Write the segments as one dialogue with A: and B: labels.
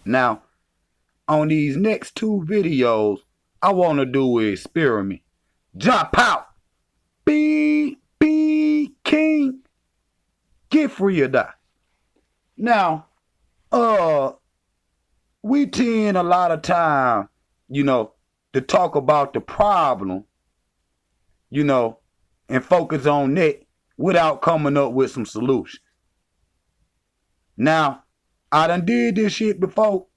A: Now, on these next two videos, I want to do an experiment. Jump out. Be king. Get free or die. Now, we tend a lot of time, to talk about the problem, and focus on that without coming up with some solutions. Now, I done did this shit before,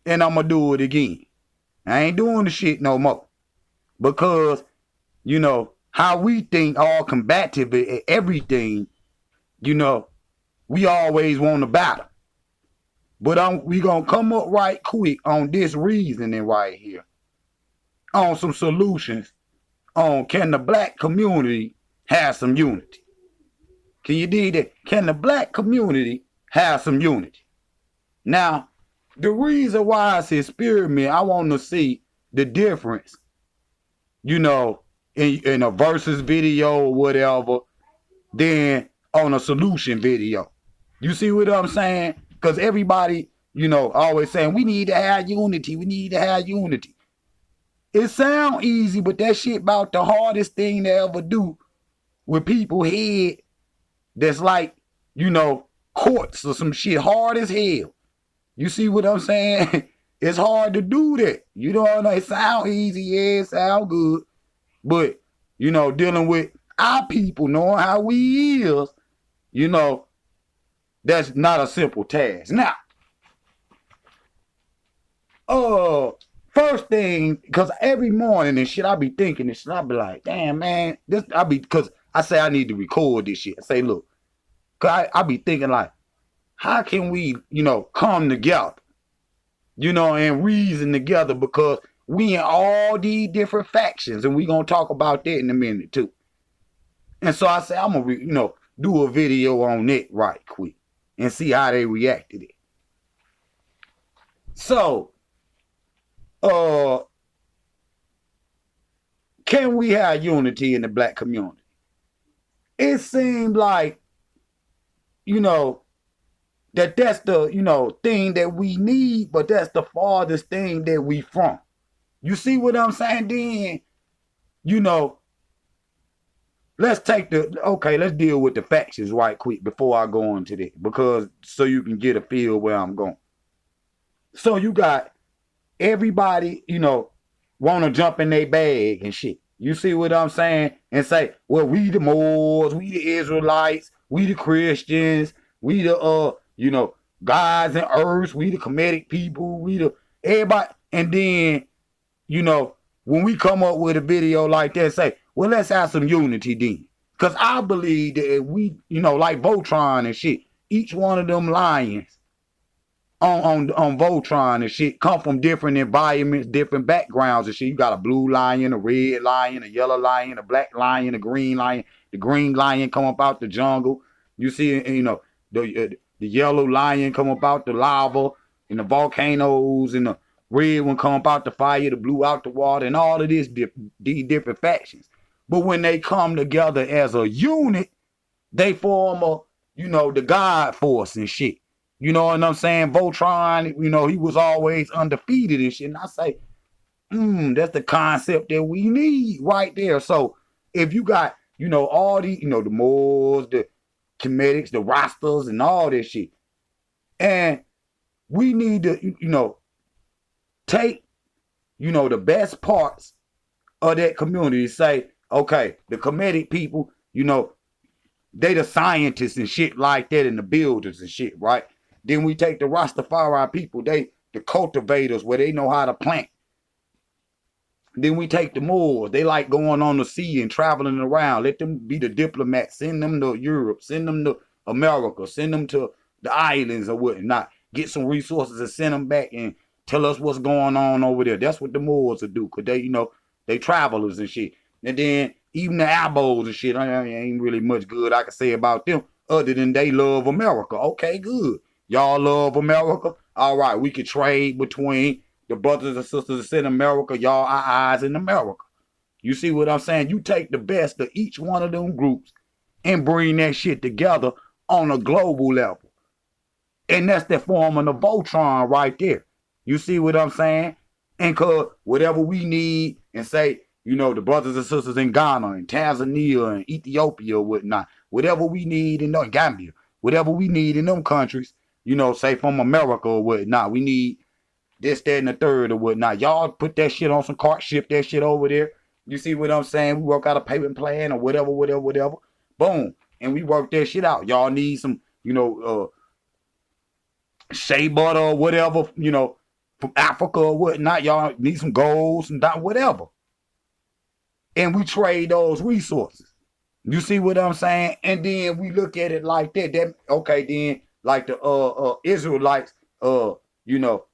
A: and I'm gonna do it again. I ain't doing the shit no more. Because, how we think all combative at everything, we always want to battle. But we gonna come up right quick on this reasoning right here. On some solutions on can the black community have some unity? Can you dig that? Can the black community have some unity? Now, the reason why it's experiment, I want to see the difference, in a versus video or whatever, than on a solution video. You see what I'm saying? Because everybody, always saying, we need to have unity. We need to have unity. It sound easy, but that shit about the hardest thing to ever do with people head that's like, courts or some shit hard as hell. You see what I'm saying? It's hard to do that. It sound easy, yeah, it sound good. But, dealing with our people, knowing how we is, that's not a simple task. Now, first thing, because every morning and shit, I be thinking this shit. I be like, damn, man, because I say I need to record this shit. I say, look, cause I be thinking like, how can we, come together, and reason together, because we in all these different factions, and we gonna talk about that in a minute too. And so I say, I'm gonna, do a video on it right quick and see how they reacted it. So, can we have unity in the black community? It seemed like, that's the, thing that we need, but that's the farthest thing that we from. You see what I'm saying? Then, let's deal with the factions right quick before I go into that, because so you can get a feel where I'm going. So you got everybody, want to jump in their bag and shit. You see what I'm saying? And say, well, we the Moors, we the Israelites, we the Christians, we the, gods and earths, we the Kemetic people, we the everybody. And then, when we come up with a video like that, say, well, let's have some unity then. Because I believe that if we, like Voltron and shit, each one of them lions on Voltron and shit come from different environments, different backgrounds and shit. You got a blue lion, a red lion, a yellow lion, a black lion, a green lion. The green lion come up out the jungle. You see, the yellow lion come up out the lava and the volcanoes, and the red one come up out the fire, the blue out the water, and all of these different factions. But when they come together as a unit, they form the God force and shit. You know what I'm saying? Voltron, he was always undefeated and shit. And I say, that's the concept that we need right there. So if you got, all these, the Moors, the Kemetics, the Rastas, and all this shit. And we need to, take, the best parts of that community. Say, okay, the Kemetic people, they the scientists and shit like that, and the builders and shit, right? Then we take the Rastafari people, they the cultivators, where they know how to plant. Then we take the Moors, they like going on the sea and traveling around. Let them be the diplomats, send them to Europe, send them to America, send them to the islands or whatnot. Get some resources and send them back and tell us what's going on over there. That's what the Moors will do, because they, they travelers and shit. And then even the Abos and shit, ain't really much good I can say about them other than they love America. Okay, good. Y'all love America? All right, we could trade between the brothers and sisters that's in America. Y'all our eyes in America. You see what I'm saying? You take the best of each one of them groups and bring that shit together on a global level. And that's the form of the Voltron right there. You see what I'm saying? And cause whatever we need and say, you know, the brothers and sisters in Ghana and Tanzania and Ethiopia or whatnot, whatever we need in Gambia, whatever we need in them countries, you know, say from America or whatnot, we need this, that, and the third or whatnot. Y'all put that shit on some cart, ship that shit over there. You see what I'm saying? We work out a payment plan or whatever, whatever, whatever. Boom. And we work that shit out. Y'all need some, you know, shea butter or whatever, you know, from Africa or whatnot. Y'all need some gold, some whatever. And we trade those resources. You see what I'm saying? And then we look at it like that. That okay, then like the Israelites, you know,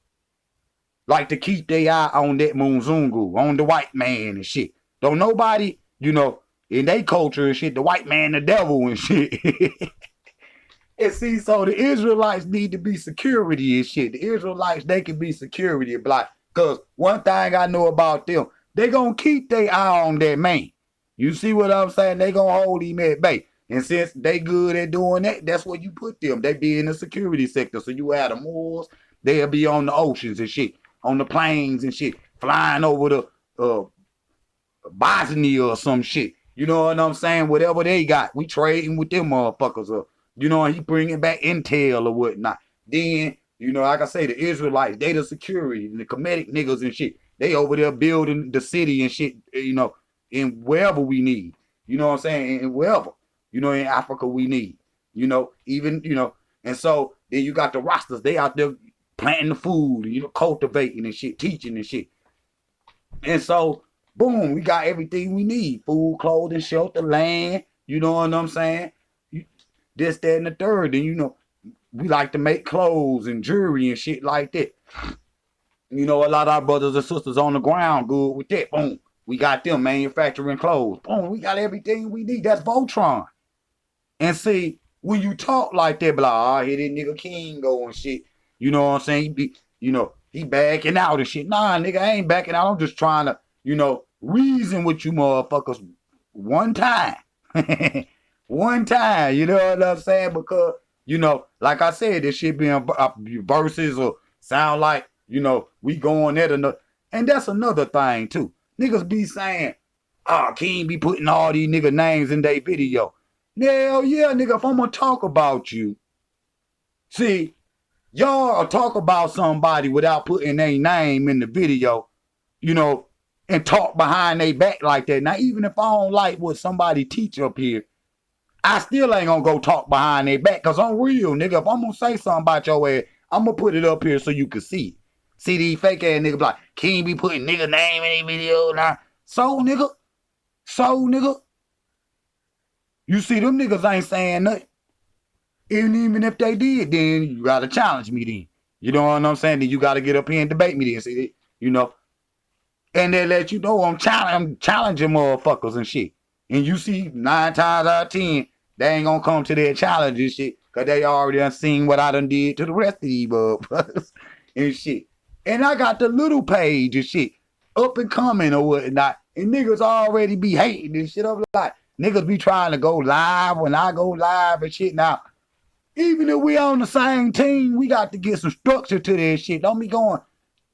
A: like to keep their eye on that Mzungu, on the white man and shit. Don't nobody, you know, in their culture and shit, the white man, the devil and shit. And see, so the Israelites need to be security and shit. The Israelites, they can be security black. Because one thing I know about them, they going to keep their eye on that man. You see what I'm saying? They going to hold him at bay. And since they good at doing that, that's where you put them. They be in the security sector. So you have the Moors, they'll be on the oceans and shit, on the planes and shit, flying over the Bosnia or some shit. You know what I'm saying? Whatever they got, we trading with them motherfuckers. You know, and he bringing back intel or whatnot. Then, you know, like I say, the Israelites, they the security, the comedic niggas and shit. They over there building the city and shit, you know, in wherever we need. You know what I'm saying? In wherever. You know, in Africa we need. You know, even, you know, and so then you got the Rastas, they out there planting the food, you know, cultivating and shit, teaching and shit. And so, boom, we got everything we need. Food, clothing, shelter, land, you know what I'm saying? This, that, and the third. And, you know, we like to make clothes and jewelry and shit like that. You know, a lot of our brothers and sisters on the ground good with that. Boom. We got them manufacturing clothes. Boom. We got everything we need. That's Voltron. And see, when you talk like that, blah, here that nigga King go and shit. You know what I'm saying? He be, you know, he backing out and shit. Nah, nigga, I ain't backing out. I'm just trying to, you know, reason with you motherfuckers one time. One time, you know what I'm saying? Because, you know, like I said, this shit being verses or sound like, you know, we going at another. And that's another thing, too. Niggas be saying, King be putting all these nigga names in their video. Hell yeah, nigga, if I'm going to talk about you. See, y'all talk about somebody without putting their name in the video, you know, and talk behind their back like that. Now, even if I don't like what somebody teach up here, I still ain't gonna go talk behind their back because I'm real, nigga. If I'm gonna say something about your ass, I'm gonna put it up here so you can see it. See these fake ass niggas like, King be putting nigga name in their video now. So, nigga. You see, them niggas ain't saying nothing. And even if they did, then you gotta challenge me then. You know what I'm saying? Then you gotta get up here and debate me then. See, you know. And they let you know I'm challenging motherfuckers and shit. And you see 9 times out of 10, they ain't gonna come to their challenge and shit. Cause they already done seen what I done did to the rest of these motherfuckers and shit. And I got the little page and shit. Up and coming or whatnot. And niggas already be hating and shit. I'm like, niggas be trying to go live when I go live and shit. Now, even if we on the same team, we got to get some structure to this shit. Don't be going,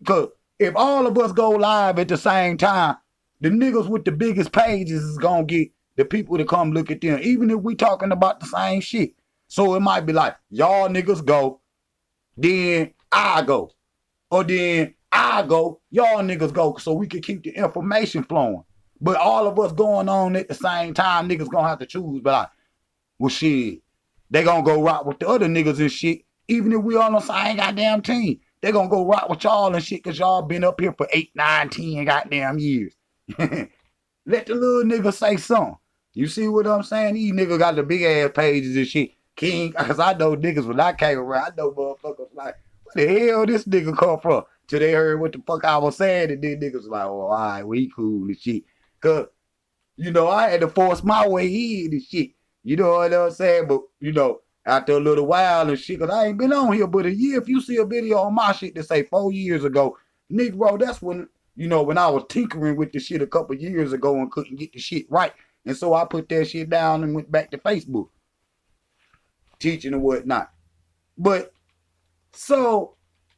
A: cause if all of us go live at the same time, the niggas with the biggest pages is gonna get the people to come look at them, even if we talking about the same shit. So it might be like, y'all niggas go, then I go. Or then I go, y'all niggas go, so we can keep the information flowing. But all of us going on at the same time, niggas gonna have to choose. But like, well shit, they gonna go rock with the other niggas and shit, even if we on the same goddamn team. They gonna go rock with y'all and shit because y'all been up here for 8, 9, 10 goddamn years. Let the little nigga say something. You see what I'm saying? These niggas got the big ass pages and shit. King, because I know niggas when I came around, I know motherfuckers like, where the hell this nigga come from? Till they heard what the fuck I was saying, and then niggas like, oh, all right, we cool and shit. Because, you know, I had to force my way in and shit. You know what I'm saying? But, you know, after a little while and shit, because I ain't been on here but a year. If you see a video on my shit that say 4 years ago, nigga, bro, that's when, you know, when I was tinkering with the shit a couple years ago and couldn't get the shit right. And so I put that shit down and went back to Facebook, teaching and whatnot. But, so,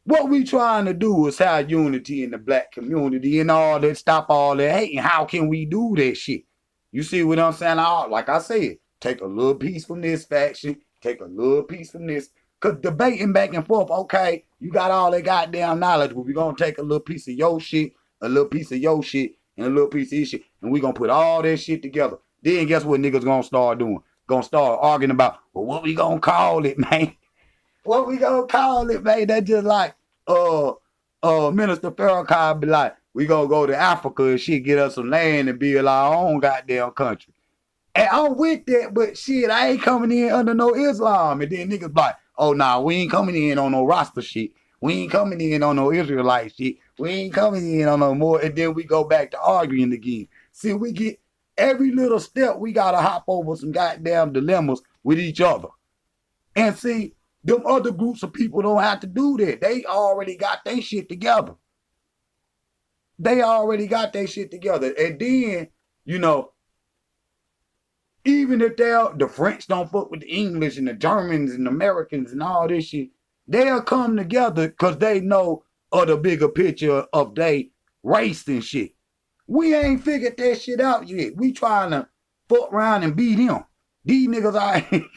A: What we trying to do is have unity in the black community and all that, stop all that hating. How can we do that shit? You see what I'm saying? Like I said, take a little piece from this faction, take a little piece from this. Cause debating back and forth, okay, you got all that goddamn knowledge, but we gonna take a little piece of your shit, a little piece of your shit, and a little piece of his shit, and we gonna put all that shit together. Then guess what niggas gonna start doing? Gonna start arguing about, well, what we gonna call it, man? What we gonna call it, man? That just like Minister Farrakhan be like, we gonna go to Africa and shit, get us some land and build our own goddamn country. And I'm with that, but shit, I ain't coming in under no Islam. And then niggas like, oh nah, we ain't coming in on no Rasta shit. We ain't coming in on no Israelite shit. We ain't coming in on no more. And then we go back to arguing again. See, we get every little step, we gotta hop over some goddamn dilemmas with each other. And see, them other groups of people don't have to do that. They already got their shit together. They already got their shit together. And then, you know, even if the French don't fuck with the English and the Germans and the Americans and all this shit, they'll come together because they know of the bigger picture of their race and shit. We ain't figured that shit out yet. We trying to fuck around and beat him. These niggas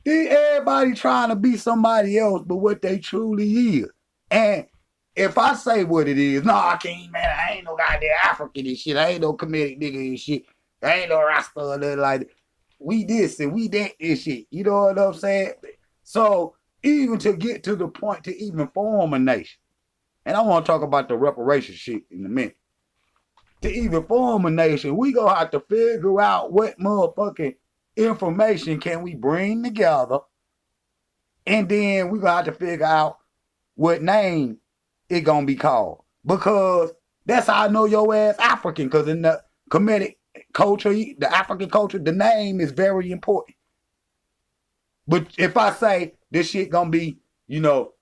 A: everybody trying to be somebody else but what they truly is. And if I say what it is, no, I can't, man. I ain't no goddamn African and shit. I ain't no Kemetic nigga and shit. I ain't no Rasta or nothing like that. We this and we that and shit. You know what I'm saying? So even to get to the point to even form a nation, and I want to talk about the reparation shit in a minute. To even form a nation, we gonna have to figure out what motherfucking information can we bring together, and then we gonna have to figure out what name it gonna be called, because that's how I know your ass African, because in the Kemetic culture, the African culture, the name is very important. But if I say this shit gonna be, you know,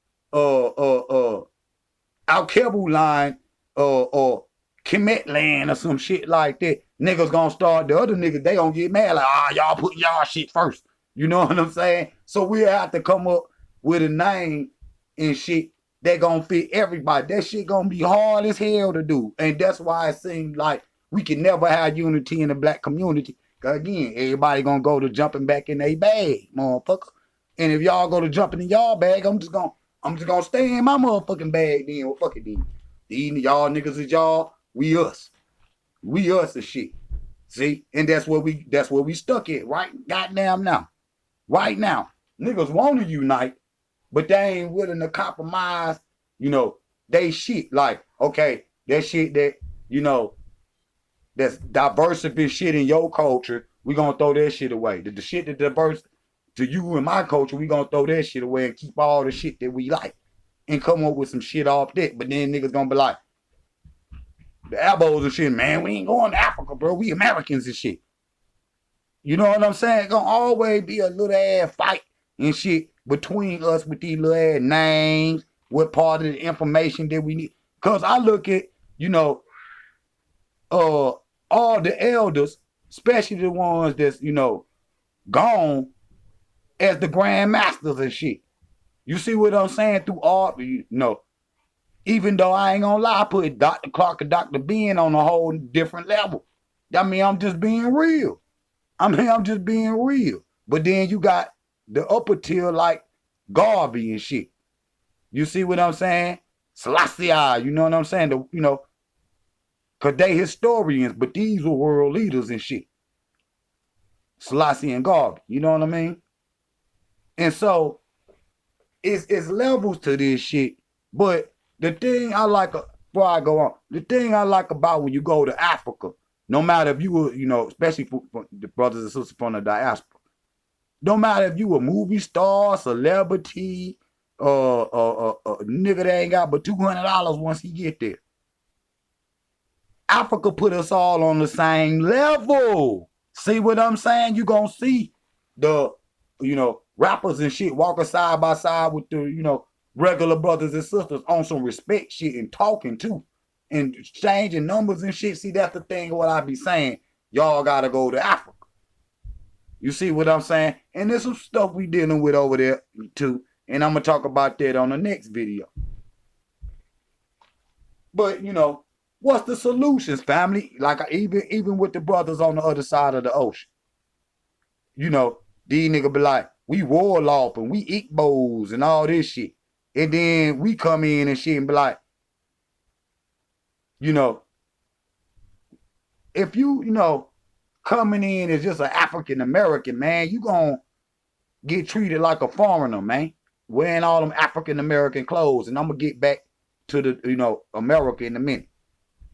A: Al-Kebu line or Kemet land or some shit like that, niggas gonna start, the other niggas, they gonna get mad like, y'all put y'all shit first. You know what I'm saying? So we have to come up with a name and shit that gonna fit everybody. That shit gonna be hard as hell to do. And that's why it seems like we can never have unity in the black community. Cause again, everybody gonna go to jumping back in their bag, motherfucker. And if y'all go to jumping in y'all bag, I'm just gonna stay in my motherfucking bag then. Well, fuck it then. Y'all niggas is y'all, we us. We us as shit. See? And that's where we stuck at right goddamn now. Right now. Niggas want to unite, but they ain't willing to compromise, you know, they shit. Like, okay, that shit that, you know, that's diversity shit in your culture, we gonna throw that shit away. The shit that diverse to you and my culture, we gonna throw that shit away and keep all the shit that we like and come up with some shit off that. But then niggas gonna be like, the elbows and shit, man, we ain't going to Africa, bro. We Americans and shit. You know what I'm saying? It's gonna always be a little ass fight and shit between us with these little ass names, what part of the information that we need. Cause I look at, you know, all the elders, especially the ones that's, you know, gone, as the grand masters and shit. You see what I'm saying? Through all, you know, even though I ain't gonna lie, I put Dr. Clark and Dr. Ben on a whole different level. I mean, I'm just being real. I'm just being real. But then you got the upper tier like Garvey and shit. You see what I'm saying? Selassie, you know what I'm saying? You know, because they historians, but these were world leaders and shit. Selassie and Garvey, you know what I mean? And so, it's levels to this shit. But the thing I like, before I go on, the thing I like about when you go to Africa, no matter if you were, you know, especially for the brothers and sisters from the diaspora, no matter if you a movie star, celebrity, a nigga that ain't got but $200 once he get there. Africa put us all on the same level. See what I'm saying? You gonna see the, you know, rappers and shit walking side by side with the, you know, regular brothers and sisters on some respect shit and talking too. And exchanging numbers and shit. See, that's the thing what I be saying. Y'all gotta go to Africa. You see what I'm saying? And there's some stuff we dealing with over there too. And I'm going to talk about that on the next video. But, you know, what's the solutions, family? Like, even with the brothers on the other side of the ocean. You know, these niggas be like, we warlock and we Igbos and all this shit. And then we come in and shit and be like, you know, if you know, coming in as just an African American, man, you gonna get treated like a foreigner, man. Wearing all them African American clothes. And I'm gonna get back to the, you know, America in a minute.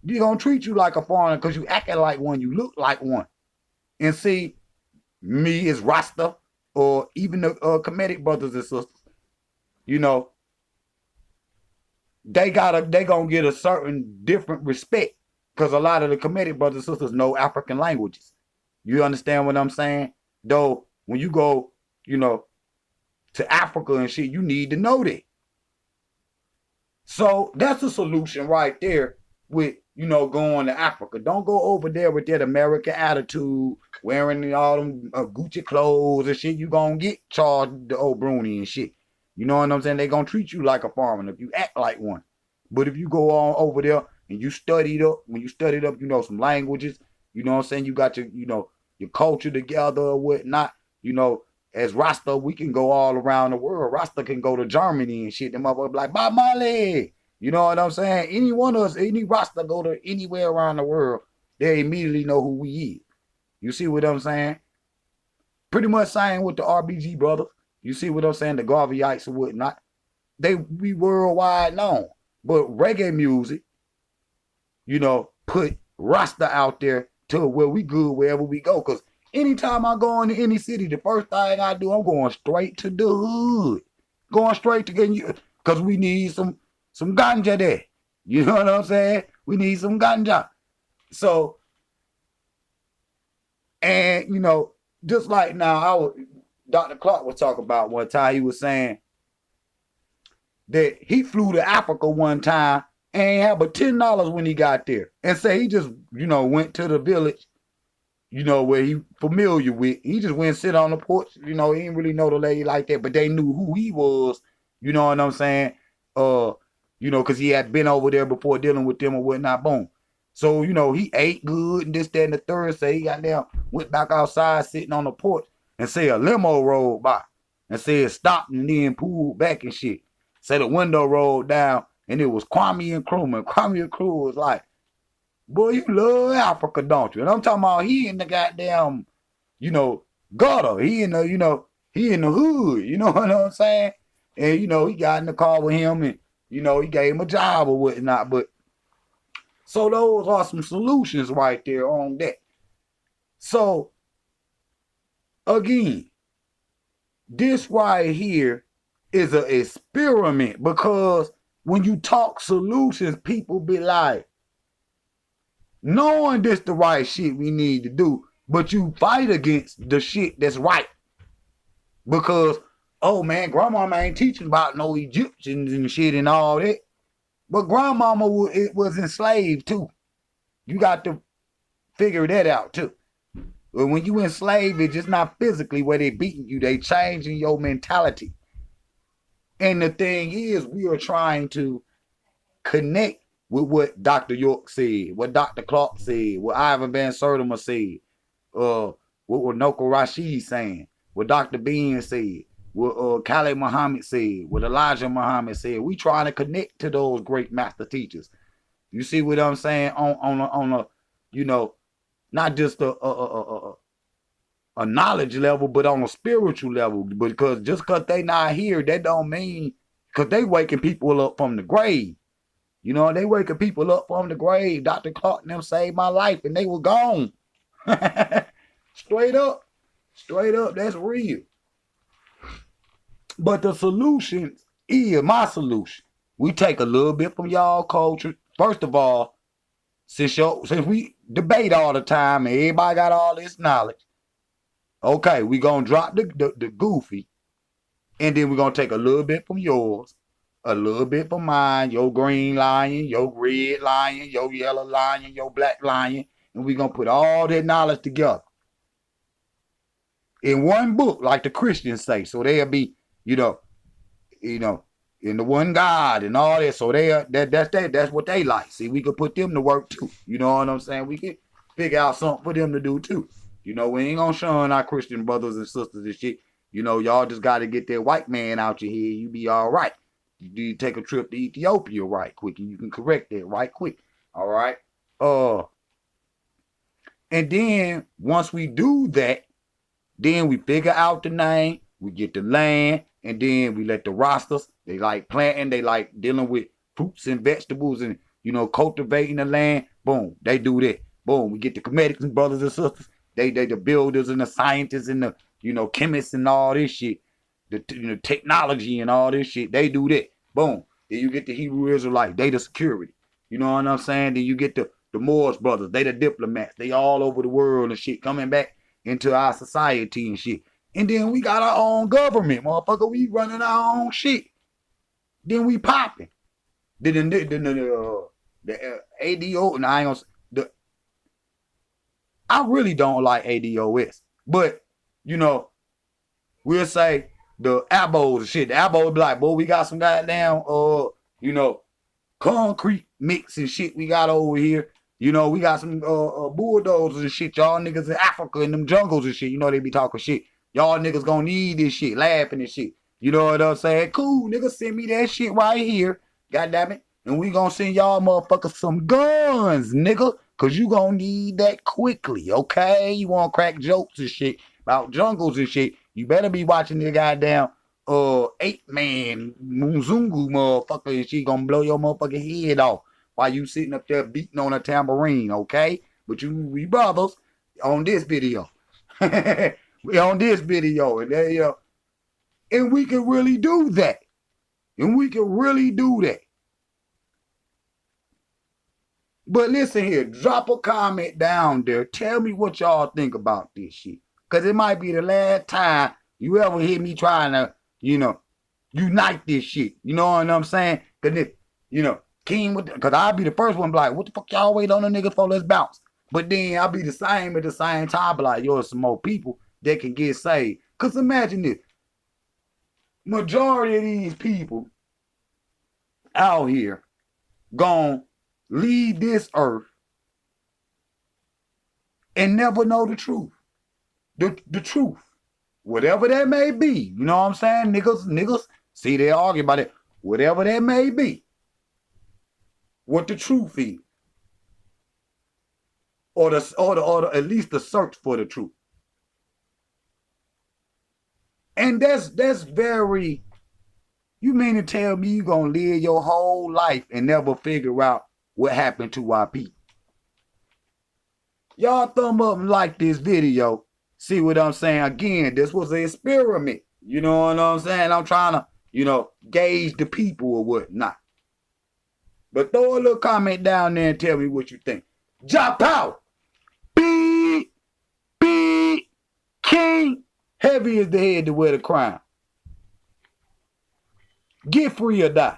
A: They're gonna treat you like a foreigner because you acting like one, you look like one. And see, me as Rasta, or even the Kemetic brothers and sisters, you know, they gonna get a certain different respect because a lot of the Kemetic brothers and sisters know African languages. You understand what I'm saying? Though when you go, you know, to Africa and shit, you need to know that. So that's a solution right there with, you know, going to Africa. Don't go over there with that American attitude, wearing all them Gucci clothes and shit. You gonna get charged the old Bruni and shit. You know what I'm saying? They gonna treat you like a foreigner if you act like one. But if you go on over there and you studied up, when you studied up, you know, some languages, you know what I'm saying? You got your, you know, your culture together or whatnot, you know, as Rasta, we can go all around the world. Rasta can go to Germany and shit. Them motherfuckers like, Bob Marley. You know what I'm saying? Any one of us, any Rasta go to anywhere around the world, they immediately know who we is. You see what I'm saying? Pretty much same with the RBG brothers. You see what I'm saying? The Garveyites or whatnot. They be worldwide known. But reggae music, you know, put Rasta out there to where we good wherever we go. Because anytime I go into any city, the first thing I do, I'm going straight to the hood. Going straight to getting you, because we need some ganja there. You know what I'm saying? We need some ganja. So, and, you know, just like now, Dr. Clark was talking about one time, he was saying that he flew to Africa one time and ain't had but $10 when he got there. And say he just, you know, went to the village, you know, where he familiar with. He just went and sit on the porch. You know, he didn't really know the lady like that, but they knew who he was. You know what I'm saying? You know, because he had been over there before dealing with them or whatnot. Boom. So, you know, he ate good and this, that, and the third. So he got down, went back outside sitting on the porch and say a limo rolled by and said stop and then pulled back and shit. Say the window rolled down and it was Kwame Nkrumah. Kwame Nkrumah was like, boy, you love Africa, don't you? And I'm talking about he in the goddamn, you know, gutter. He in the, you know, he in the hood. You know what I'm saying? And, you know, he got in the car with him and, you know, he gave him a job or whatnot. But so those are some solutions right there on that. So, again, this right here is an experiment because when you talk solutions, people be like, knowing this the right shit we need to do, but you fight against the shit that's right. Because, oh man, grandmama ain't teaching about no Egyptians and shit and all that. But grandmama was enslaved too. You got to figure that out too. But when you enslaved, it's just not physically where they beating you. They changing your mentality. And the thing is, we are trying to connect with what Dr. York said, what Dr. Clark said, what Ivan Van Sertima said, what Noko Rashid saying, what Dr. Bean said, what Khalid Muhammad said, what Elijah Muhammad said. We trying to connect to those great master teachers. You see what I'm saying? On a you know, not just a knowledge level, but on a spiritual level. Because just because they not here, that don't mean, because they waking people up from the grave. You know, they waking people up from the grave. Dr. Clark and them saved my life and they were gone. Straight up. Straight up, that's real. But the solution is my solution. We take a little bit from y'all culture. First of all, since we debate all the time and everybody got all this knowledge, okay, we gonna drop the goofy, and then we're gonna take a little bit from yours, a little bit from mine, your green lion, your red lion, your yellow lion, your black lion, and we're gonna put all that knowledge together in one book, like the Christians say. So they'll be, you know, you know, in the one God and all that. So that's what they like. See, we could put them to work too. You know what I'm saying? We could figure out something for them to do too. You know, we ain't gonna shun our Christian brothers and sisters and shit. You know, y'all just gotta get that white man out your head. You be all right. You take a trip to Ethiopia right quick, and you can correct that right quick. All right. And then once we do that, then we figure out the name, we get the land, and then we let the rosters, they like planting, they like dealing with fruits and vegetables and, you know, cultivating the land. Boom, they do that. Boom, we get the Comedics and brothers and sisters. They the builders and the scientists and the, you know, chemists and all this shit. The, you know, technology and all this shit. They do that. Boom. Then you get the Hebrew Israelites. They the security. You know what I'm saying? Then you get the Moors brothers. They the diplomats. They all over the world and shit coming back into our society and shit. And then we got our own government, motherfucker. We running our own shit. Then we popping. Then the ADO, and I ain't gonna, I really don't like ADOS. But, you know, we'll say the Abos and shit. The Abos be like, boy, we got some goddamn, you know, concrete mix and shit we got over here. You know, we got some bulldozers and shit. Y'all niggas in Africa in them jungles and shit. You know they be talking shit. Y'all niggas gonna need this shit, laughing and shit. You know what I'm saying? Cool, niggas, send me that shit right here. God damn it. And we gonna send y'all motherfuckers some guns, nigga. Cause you gonna need that quickly, okay? You wanna crack jokes and shit about jungles and shit. You better be watching the goddamn 8-man Muzungu motherfucker and she gonna blow your motherfucking head off while you sitting up there beating on a tambourine, okay? But we brothers on this video. We on this video, and they, and we can really do that. And we can really do that. But listen here, drop a comment down there. Tell me what y'all think about this shit. Because it might be the last time you ever hear me trying to, you know, unite this shit. You know what I'm saying? Because, you know, King, because I'll be the first one, be like, what the fuck y'all wait on a nigga for? Let's bounce. But then I'll be the same at the same time, be like, yo, some more people that can get saved. Because imagine this. Majority of these people out here gonna leave this earth and never know the truth. The truth. Whatever that may be. You know what I'm saying? Niggas, see, they argue about it. Whatever that may be. What the truth is. Or at least the search for the truth. And that's very, you mean to tell me you gonna live your whole life and never figure out what happened to our people? Y'all thumb up and like this video. See what I'm saying? Again, this was an experiment. You know what I'm saying? I'm trying to, you know, gauge the people or whatnot. But throw a little comment down there and tell me what you think. Drop out. Beep. King. Heavy is the head to wear the crown. Get free or die.